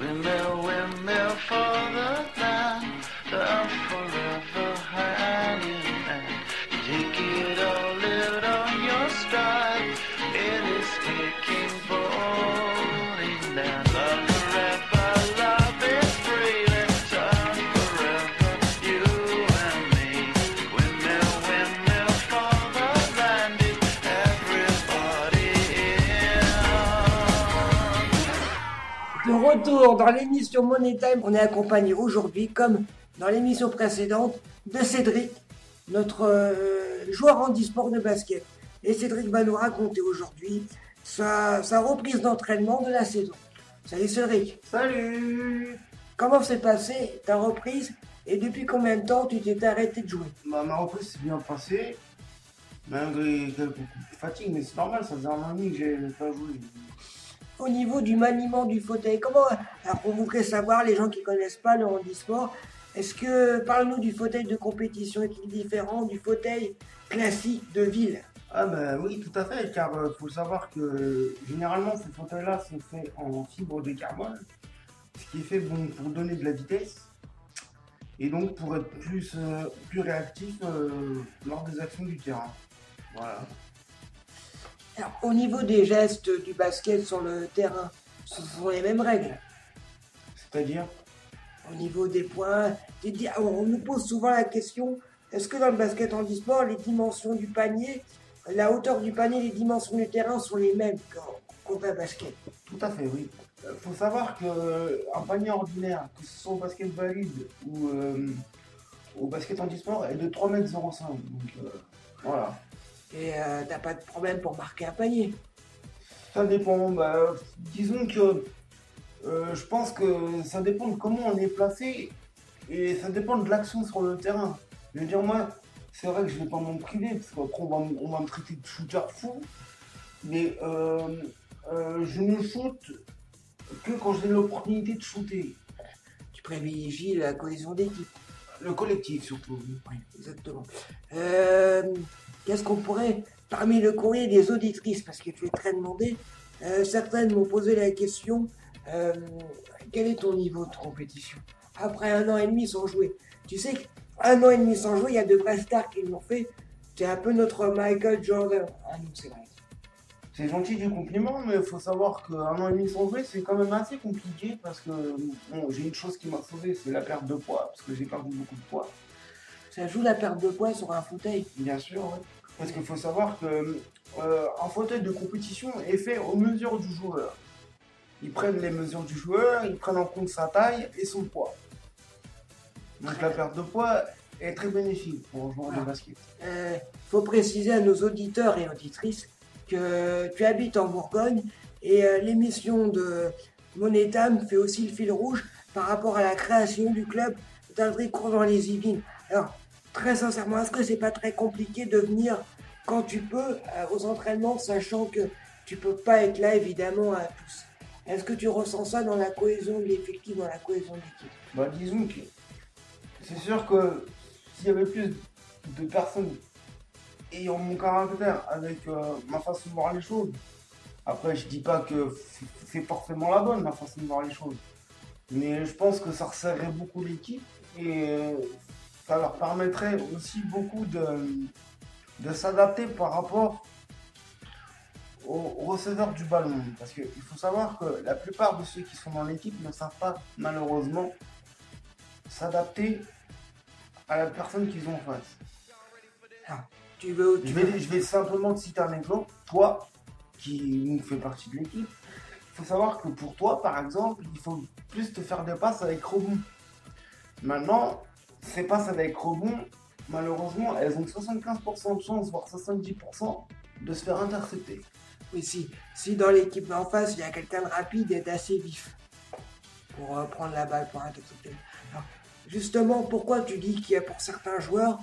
Windmill, windmill for the land of forever hanging and take it all out on your stride. It is taking falling down. Love forever, love is free. Let's turn forever, you and me. Windmill, windmill for the land. Is everybody in? De retour dans l'émission Money Time, on est accompagné aujourd'hui, comme dans l'émission précédente, de Cédric, notre joueur handisport de basket. Et Cédric va nous raconter aujourd'hui sa reprise d'entraînement de la saison. Salut Cédric. Salut. Comment s'est passée ta reprise et depuis combien de temps tu t'es arrêté de jouer? Ma reprise s'est bien passée, malgré quelques coups de fatigue, mais c'est normal, ça faisait un an et demi que j'ai pas joué. Au niveau du maniement du fauteuil, alors on voudrait savoir, les gens qui connaissent pas le handisport, parle-nous du fauteuil de compétition, est-il différent du fauteuil classique de ville? Ah ben oui, tout à fait, car faut savoir que généralement ces fauteuils-là sont faits en fibre de carbone, ce qui est fait bon, pour donner de la vitesse et donc pour être plus réactif lors des actions du terrain. Voilà. Alors, au niveau des gestes du basket sur le terrain, ce sont les mêmes règles. C'est-à-dire, Au niveau des points, on nous pose souvent la question, est-ce que dans le basket handisport, les dimensions du panier, la hauteur du panier, les dimensions du terrain sont les mêmes qu'au vrai basket? tout à fait, oui. Faut savoir qu'un panier ordinaire, que ce soit au basket valide ou au basket handisport, est de 3,05 m. Donc voilà. Et t'as pas de problème pour marquer un panier. Ça dépend. Bah, disons que je pense que ça dépend de comment on est placé et ça dépend de l'action sur le terrain. Je veux dire, moi, c'est vrai que je vais pas m'en priver parce qu'après on va me traiter de shooter fou. Mais je ne shoot que quand j'ai l'opportunité de shooter. Tu privilégies la cohésion d'équipe. Le collectif surtout. Oui, exactement. Qu'est-ce qu'on pourrait, parmi le courrier des auditrices, parce que tu es très demandé, certaines m'ont posé la question, quel est ton niveau de compétition après un an et demi sans jouer? Tu sais qu'un an et demi sans jouer, il y a de vrais stars qui l'ont fait. C'est un peu notre Michael Jordan. Ah non, c'est vrai. C'est gentil du compliment, mais il faut savoir qu'un an et demi sans jouer, c'est quand même assez compliqué parce que bon, j'ai une chose qui m'a sauvé, c'est la perte de poids, parce que j'ai perdu beaucoup de poids. Ça joue la perte de poids sur un fauteuil. Bien sûr, oui. Parce qu'il faut savoir que un fauteuil de compétition est fait aux mesures du joueur. Ils prennent les mesures du joueur, ils prennent en compte sa taille et son poids. Donc la perte de poids est très bénéfique pour un joueur de basket. Faut préciser à nos auditeurs et auditrices que tu habites en Bourgogne et l'émission de Money Time fait aussi le fil rouge par rapport à la création du club d'Aldricourt dans les Yvelines. Alors, très sincèrement, est-ce que c'est pas très compliqué de venir quand tu peux aux entraînements, sachant que tu peux pas être là évidemment à tous? Est-ce que tu ressens ça dans la cohésion de l'effectif, dans la cohésion de l'équipe? Bah disons que c'est sûr que s'il y avait plus de personnes ayant mon caractère avec ma façon de voir les choses, après je dis pas que c'est forcément la bonne ma façon de voir les choses, mais je pense que ça resserrerait beaucoup l'équipe et ça leur permettrait aussi beaucoup de s'adapter par rapport aux receveurs du ballon. Parce qu'il faut savoir que la plupart de ceux qui sont dans l'équipe ne savent pas malheureusement s'adapter à la personne qu'ils ont en face. Ah, Je vais simplement te citer un exemple. Toi, qui nous fait partie de l'équipe, il faut savoir que pour toi, par exemple, il faut plus te faire des passes avec rebond. Maintenant, ces passes avec rebond, malheureusement, elles ont 75% de chance, voire 70% de se faire intercepter. Oui, si dans l'équipe d'en face, il y a quelqu'un de rapide et d'assez vif pour prendre la balle pour intercepter. Alors, justement, pourquoi tu dis qu'il y a pour certains joueurs,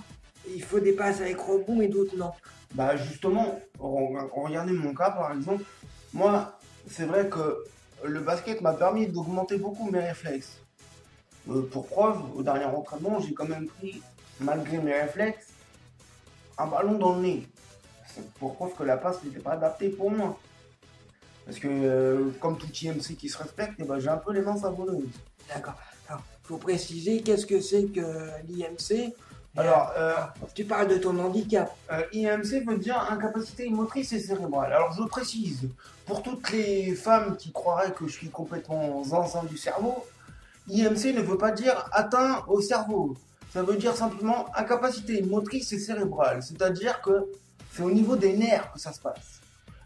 il faut des passes avec rebond et d'autres non? Bah justement, regardez mon cas par exemple. Moi, c'est vrai que le basket m'a permis d'augmenter beaucoup mes réflexes. Pour preuve, au dernier entraînement, j'ai quand même pris, malgré mes réflexes, un ballon dans le nez. C'est pour preuve que la passe n'était pas adaptée pour moi. Parce que, comme tout IMC qui se respecte, eh ben, j'ai un peu les mains savonneuses. D'accord. Alors, faut préciser qu'est-ce que c'est que l'IMC. Alors, Tu parles de ton handicap. IMC veut dire incapacité motrice et cérébrale. Alors, je précise, pour toutes les femmes qui croiraient que je suis complètement zinzin du cerveau, IMC ne veut pas dire atteint au cerveau. Ça veut dire simplement incapacité motrice et cérébrale. C'est-à-dire que c'est au niveau des nerfs que ça se passe.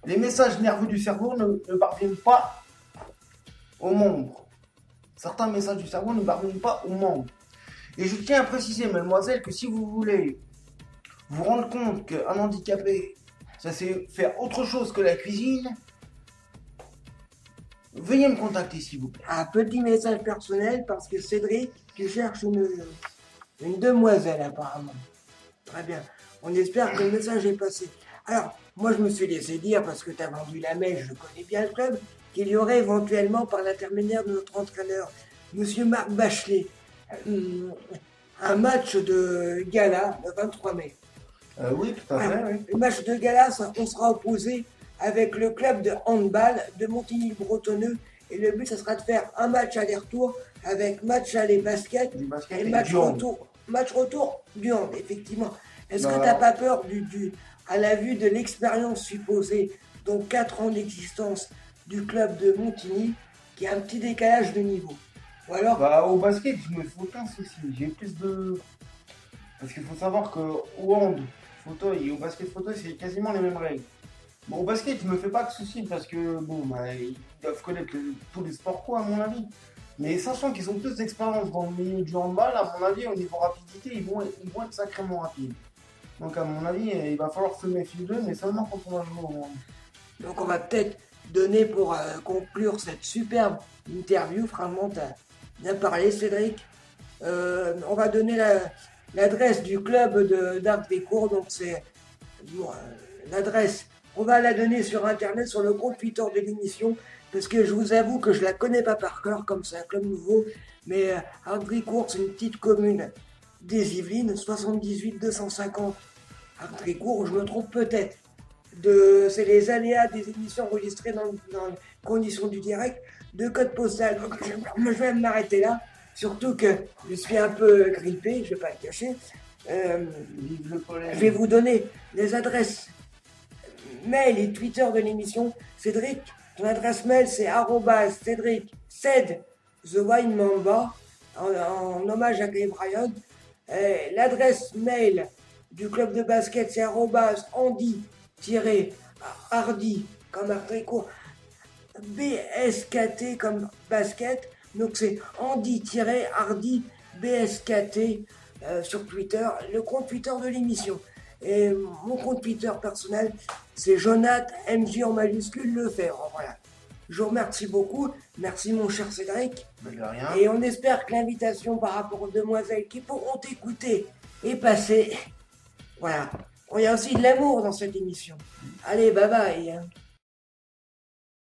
Les messages nerveux du cerveau ne parviennent pas aux membres. Certains messages du cerveau ne parviennent pas aux membres. Et je tiens à préciser, mademoiselle, que si vous voulez vous rendre compte qu'un handicapé, ça sait faire autre chose que la cuisine, veuillez me contacter, s'il vous plaît. Un petit message personnel parce que Cédric, tu cherches une demoiselle apparemment. Très bien. On espère que le message est passé. Alors, moi je me suis laissé dire, parce que tu as vendu la mèche, je connais bien le club, qu'il y aurait éventuellement par l'intermédiaire de notre entraîneur, Monsieur Marc Bachelet, un match de gala le 23 mai. Oui, tout à fait, oui. Le match de gala, on sera opposé avec le club de handball de Montigny-le-Bretonneux. Et le but, ça sera de faire un match aller-retour avec match aller basket, Du basket et et match du hand. retour. Match retour du hand, effectivement. Est-ce que Non. tu n'as pas peur à la vue de l'expérience supposée, donc 4 ans d'existence du club de Montigny, qui a un petit décalage de niveau? Ou alors, Bah, au basket, je me fais aucun souci. J'ai plus de. Parce qu'il faut savoir qu'au hand, fauteuil et au basket fauteuil, c'est quasiment les mêmes règles. Bon, au basket, je me fais pas de soucis parce que, bon, bah, ils doivent connaître tous les sports quoi, à mon avis. Mais sachant qu'ils ont plus d'expérience dans le milieu du handball, à mon avis, au niveau rapidité, ils vont être sacrément rapides. Donc, à mon avis, il va falloir se méfier d'eux, mais seulement quand on va jouer au hand. donc on va peut-être donner pour conclure cette superbe interview. Franchement, tu as bien parlé, Cédric. On va donner l'adresse du club d'Arc des Cours. Donc c'est bon, l'adresse. On va la donner sur internet, sur le compte Twitter de l'émission, parce que je vous avoue que je la connais pas par cœur, comme c'est un club nouveau. Mais Arc-Drécourt, c'est une petite commune des Yvelines, 78 250 Arc-Drécourt, je me trompe peut-être. C'est les aléas des émissions enregistrées dans les conditions du direct de code postal. Donc je vais m'arrêter là, surtout que je suis un peu grippé, je ne vais pas le cacher. Vive le collège. Je vais vous donner les adresses mail et Twitter de l'émission. Cédric, ton adresse mail c'est @Cédric Ced The Wine Mamba en hommage à Clay Bryan. L'adresse mail du club de basket c'est @Andy-Hardy comme Artrécourt BSKT comme basket. Donc c'est Andy-Hardy BSKT sur Twitter, le compte Twitter de l'émission. Et mon compte Twitter personnel, c'est Jonath MJ en majuscule Lefebvre. Voilà. Je vous remercie beaucoup. Merci mon cher Cédric. Mais de rien. Et on espère que l'invitation par rapport aux demoiselles qui pourront t'écouter est passée. Voilà. Il y a aussi de l'amour dans cette émission. Allez, bye bye.